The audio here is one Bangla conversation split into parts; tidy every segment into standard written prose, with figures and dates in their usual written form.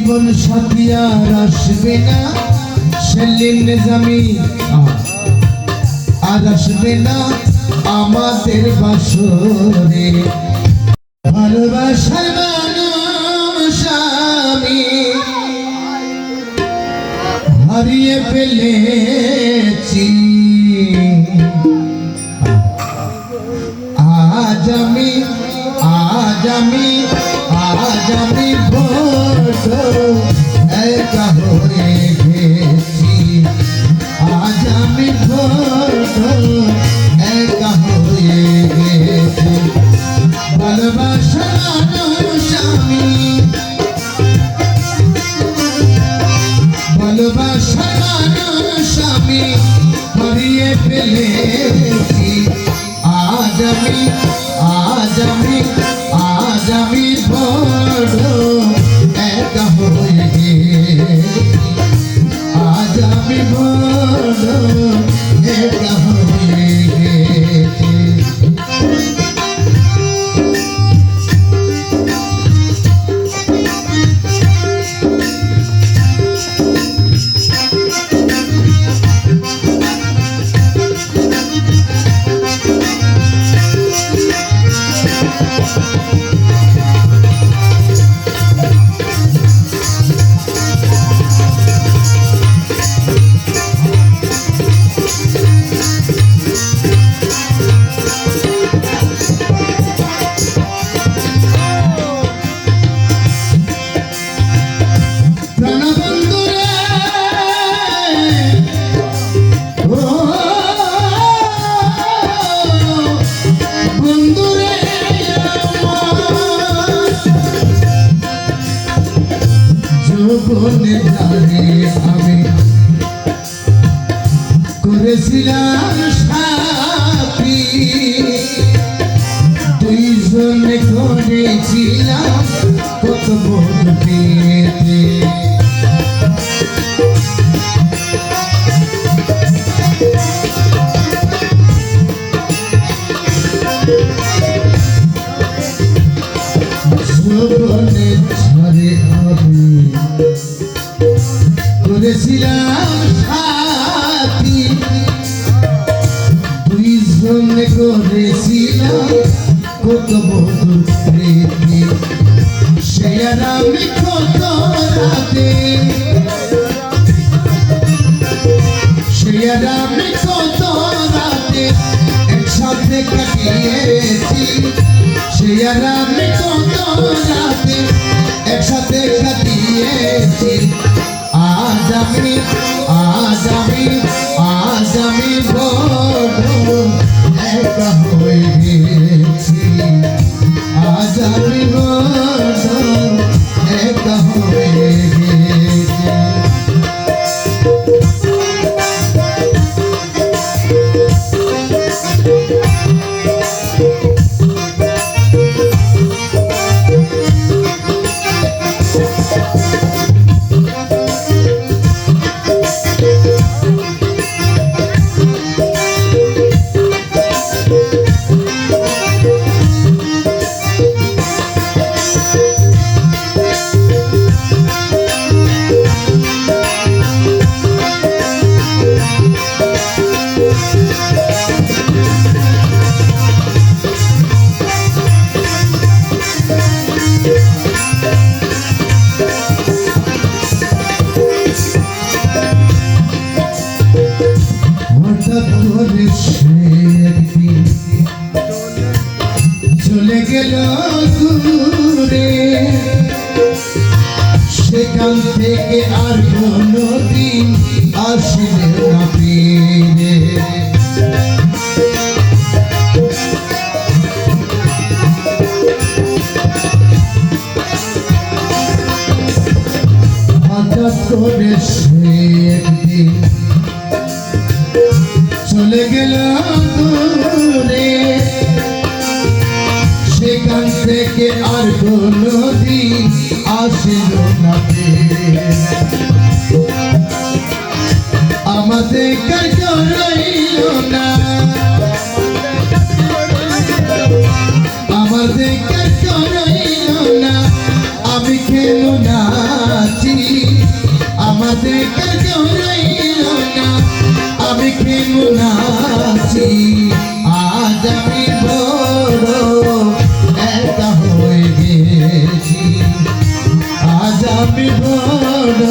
জীবন সাথী আর আসবে না, সেলিম নিজামী আর আসবে না আমাদের বাসরে। ভালোবাসার মানুষ আমি হারিয়ে ফেলেছি, আজ আমি বড় একা হয়ে গেছি, আজ আমি বড় একা হয়ে গেছি। ভালোবাসা মানুষ আমি, ভালোবাসা মানুষ আমি হারিয়ে ফেলেছি, আজ আমি বড় একা হয়ে গেছি, আজ আমি বড় একা হয়ে গেছি। আমি করেছিলাম সাথী, দুইজনে করেছিলাম কত বড় পেতে, জীবনে ঝরে আমি করেছিলাম সাথী, দুইজনে করেছিলাম কত বড় প্রীতি, সে আর আমি কত রাতে, সে আর আমি কত রাতে একসাথে কাটিয়েছি, সে আর আমি কত রাতে একসাথে কাটিয়েছি, আজ আমি বড় একা হয়ে গেছি, আজ আমি বড় একা হয়ে গেছি। চলে গেল দূরে, সেখান থেকে আর কোনদিন আসিলে না ফিরে, হঠাৎ করে সে একদিন চলে গেল দূরে, সেখান থেকে আর কোনদিন আসিল না ফিরে, আমাদের কাজ রইল না, আমাদের কাজ রইল না, আমি কেন নাচ আমার দেখার কেউ রইল না, আমি কেমন আছি আজ আমি বড় একা হয়ে গেছি, আজ আমি বড়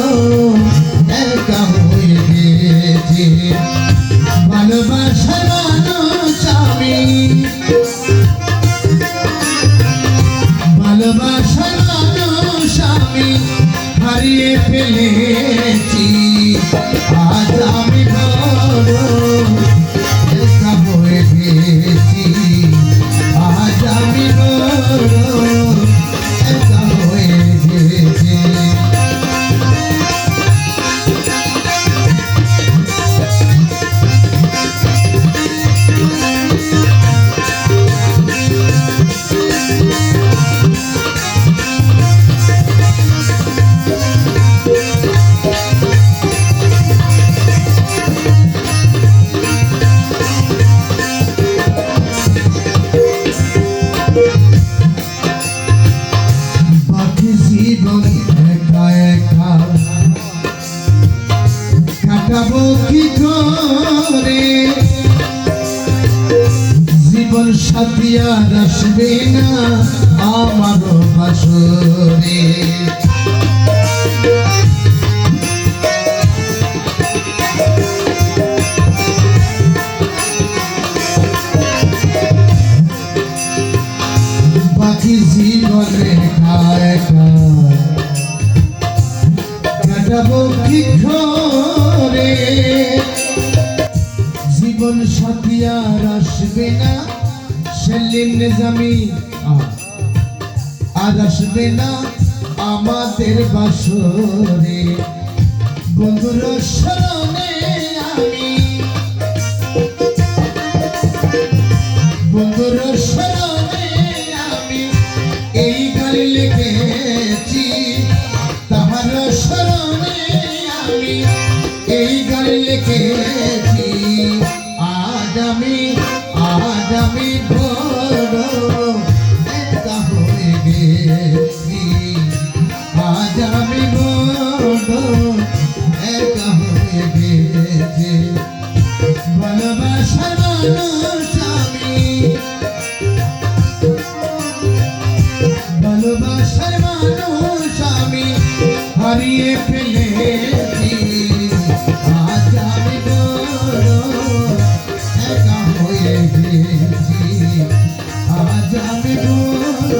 একা হয়ে গেছি। ভালোবাসার মানুষ আমি, ভালোবাসার মানুষ আমি হারিয়ে ফেলেছি, আজ আমি বড় একা হয়ে গেছি, আজ আমি বড় একা হয়ে গেছি। কাটাবো কি করে, জীবন সাথী আর আসবে না আমার বাসরে, বাকি জীবনে কাটাবো কি করে, জীবন সাথী আর আসবে না সেলিম নিজামী আর আসবে না আমাদের বাসরে, বন্ধুর স্মরণে আমি, বন্ধুর স্মরণে আমি এই গান লিখেছি, তাহার স্মরণে আমি এই গান লিখেছি, আজ আমি বড় একা হয়ে গেছি, আজ আমি বড় একা হয়ে গেছি। ভালোবাসার মানুষ আমি, ভালোবাসার মানুষ আমি হারিয়ে ফেলেছি, আজ আমি বড় একা হয়ে গেছি, আজ আমি বড়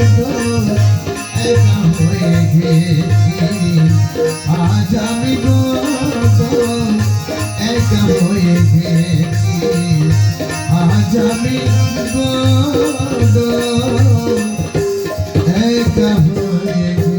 একা হয়ে গেছি, আজ আমি বড় একা হয়ে গেছি, আজ আমি বড় একা হয়ে গেছি।